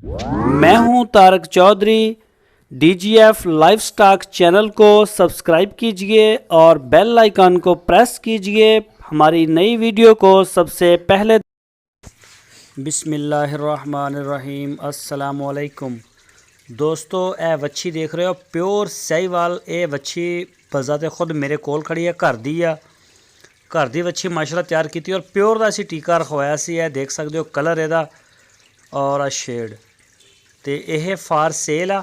मैं हूं Tarak Chaudhary. DGF livestock channel को सब्सक्राइब कीजिए और बेल आइकन को प्रेस कीजिए हमारी नई वीडियो को सबसे पहले। बिस्मिल्लाहिर्रहमानिर्रहीम। अस्सलामु अलैकुम दोस्तों, ए वच्छी देख रहे हो प्योर साहिवाल। ये वच्छी बजाते खुद मेरे कोल खड़ी है, घर दी आ। घर दी वच्छी माशाल्लाह तैयार की और प्योर का असी टीका रखवाया सी। देख सकते हो कलर एदा और आ शेड। तो यह फार सेल आ।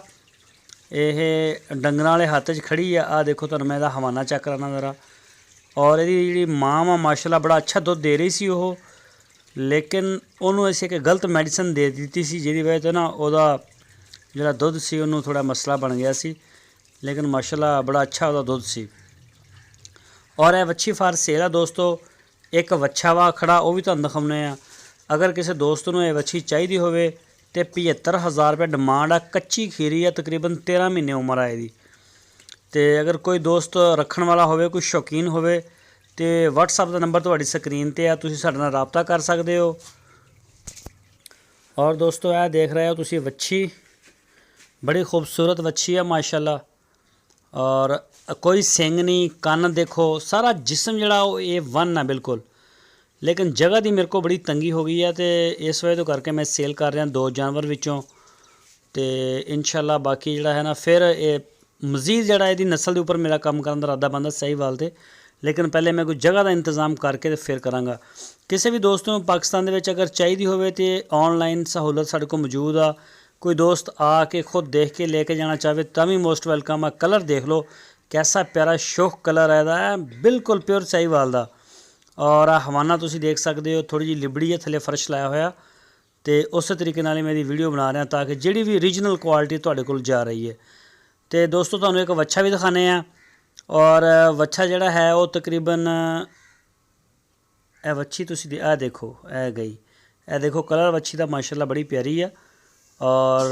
यह डंगर वाले हत्थ च खड़ी आ देखो, तुहानूं मैं इहदा हवाना चेक कराना ज़रा। और इहदी जिहड़ी मां वा माशाल्लाह बड़ा अच्छा दुध दे रही सी ओह, लेकिन उन्होंने असीं एक गलत मैडिसन दे दी सी, जिहदी वजह तो ना उहदा जिहड़ा दुध सी उन्होंने थोड़ा मसला बन गया सी। लेकिन माशाल्लाह बड़ा अच्छा उहदा दुध सी। और यह वच्छी फार सेल आ दोस्तों। एक वच्छा वा खड़ा, वह भी तुहानूं दिखाउने आ। अगर किसी दोस्त नूं यह वच्छी चाहिदी होवे तो 75,000 रुपये डिमांड आ। कच्ची खीरी है, तकरीबन 13 महीने उम्र आ इसदी। तो अगर कोई दोस्त रखण वाला होवे, कोई शौकीन होवे तो WhatsApp का नंबर तुहाडी स्क्रीन ते आ, तुसीं साडे नाल राबता कर सकते हो। और दोस्तों यह देख रहे हो तुसीं वच्छी, बड़ी खूबसूरत वच्छी है माशाल्लाह। और कोई सिंग नहीं, कन्न देखो, सारा जिस्म जिहड़ा A1 है बिल्कुल। लेकिन जगह की मेरे को बड़ी तंगी हो गई है, तो इस वजह तो करके मैं सेल कर रहा 2 जानवर विचों। तो इंशाल्लाह बाकी जिहड़ा है ना फिर मजीद जिहड़ा इहदी नस्ल के उपर मेरा काम करने का इरादा बनदा साहिवाल ते। लेकिन पहले मैं कोई जगह का इंतजाम करके तो फिर करांगा। किसी भी दोस्त नूं पाकिस्तान दे विच अगर चाहिदी होवे तो ऑनलाइन सहूलत साडे कोल मौजूद आ। कोई दोस्त आके खुद देख के लेके जाना चाहे तो भी मोस्ट वेलकम आ। कलर देख लो कैसा प्यारा शोख कलर है, बिल्कुल प्योर साहिवाल दा। और हवाना तुसीं देख सकते हो, थोड़ी जी लिबड़ी है, थले फर्श लाया होया। तो उस तरीके नाल मैं वीडियो बना रहा ताकि जिहड़ी भी ओरिजिनल क्वालिटी तुहाडे कोल जा रही है। तो दोस्तों तुहानूं एक वच्छा भी दिखाने आ। और वच्छा जिहड़ा है वो तकरीबन ए वच्छी तुसीं ए देखो, ए गई, ए देखो कलर वच्छी दा माशाल्लाह बड़ी प्यारी है। और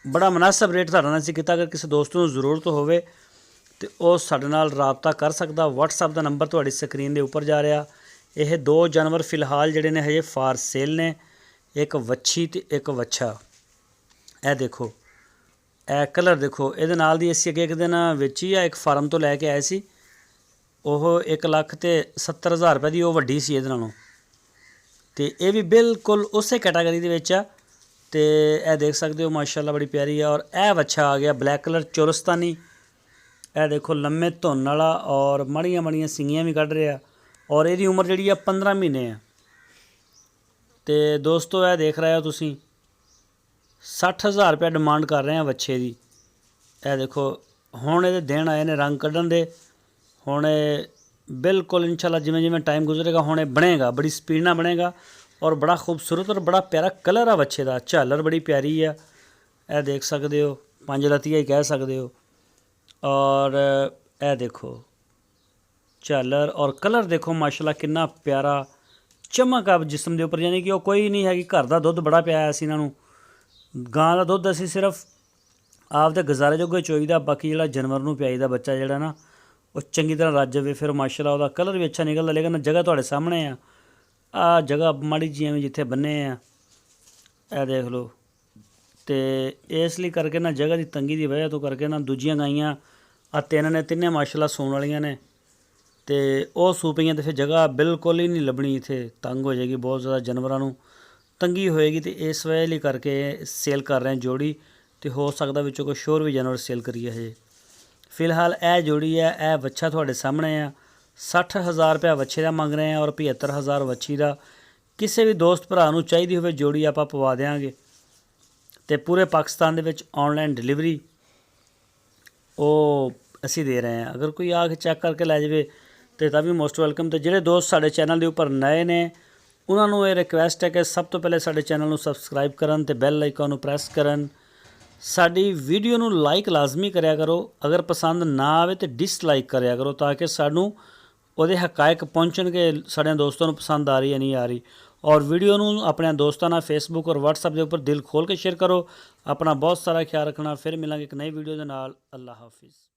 बड़ा मुनासिब रेट तुहाडे नाल असीं कीता। अगर किसी दोस्त नूं जरूरत होवे तो वह साडे नाल राबता कर सकदा। WhatsApp का नंबर तुहाडी स्क्रीन के उपर जा रहा। यह 2 जानवर फिलहाल जिहड़े ने हजे फार सेल ने, एक वच्छी तो एक वच्छा। ए देखो ए कलर देखो, ये नाल दी असीं एक दिन वेची आ, एक फार्म तो लैके आए सी। ओह 1,70,000 रुपये की, वह वड्डी सी इहदे नालों। तो यह भी बिल्कुल उस कैटागरी दे विच आ। तो यह देख सकते हो माशाल्लाह बड़ी प्यारी है। और यह वच्छा आ गया ब्लैक कलर चोरस्तानी। यह देखो लम्मे धुन वाला और माड़ियां माड़ियां सिंगियां भी कढ़ रहा। और यदी उम्र जी 15 महीने है। तो दोस्तों यह देख रहे हो तुसीं 60,000 रुपया डिमांड कर रहे हैं वच्छे की। यह देखो हुण ये दिन आए ने रंग कढ़न दे। हुण बिल्कुल इंशाल्लाह जिमें जिमें टाइम गुजरेगा हुण बनेगा, बड़ी स्पीड नाल बनेगा। और बड़ा खूबसूरत और बड़ा प्यारा कलर आ वच्छे का। झालर बड़ी प्यारी है, यह देख सकते हो, 5 रतिया ही कह सकते हो। और यह देखो झालर और कलर देखो माशाल्लाह कितना प्यारा चमक आ जिस्म के उपर। यानी कि वो कोई नहीं है कि घर का दुध बड़ा पिया असीं इन्हां नूं। गां का दुध असीं सिर्फ आपदे गुजारे जोगे चोईदा, बाकी जिहड़ा जानवर नूं पियाईदा बच्चा जिहड़ा ना वो चंगी तरह रज जावे। फिर माशाल्लाह उहदा कलर भी अच्छा निकलदा। लेकिन जगह तुहाडे सामने आ जगह माड़ी जी एवें जिथे बन्ने आ, यह देख लो। तो इसलिए करके ना जगह की तंगी की वजह तो करके ना दूजियां गाइयां आ 3 ने, 3 माशाल्लाह सूण वालियां ने। तो वह सू पईयां तो फिर जगह बिल्कुल ही नहीं लभनी, इत्थे तंग हो जाएगी, बहुत ज़्यादा जानवरों नूं तंगी होएगी। तो इस वजह लिए करके सेल कर रहे हैं जोड़ी। तो हो सकता विचों कोई होर भी जानवर सेल करिए। हजे फिलहाल यह जोड़ी है, यह वच्छा तुहाडे सामने आ। 60,000 रुपया वच्छे का मंग रहे हैं और 75,000 वच्छी का। किसी भी दोस्त भरा नूं चाहिदी होवे जोड़ी आपां पवा देंगे। तो पूरे पाकिस्तान दे विच ऑनलाइन डिलीवरी वो असी दे रहे हैं। अगर कोई आके चैक करके लै जाए तो भी मोस्ट वेलकम। तो जिहड़े दोस्त साडे चैनल के उपर नए ने उन्होंने ये रिक्वेस्ट है कि सब तो पहले साडे चैनल को सबसक्राइब करन ते बैल आइकन प्रेस करन। साडी वीडियो नूं लाइक लाजमी करया करो। अगर पसंद ना आवे तो डिसलाइक करया करो ताकि सानू उहदे हकायक पहुँचण के साडे दोस्तों नूं पसंद आ रही है नहीं आ रही। और वीडियो नूं अपने दोस्तों नाल फेसबुक और WhatsApp के उपर दिल खोल के शेयर करो। अपना बहुत सारा ख्याल रखना। फिर मिलांगे एक नई वीडियो दे नाल। अल्लाह हाफिज़।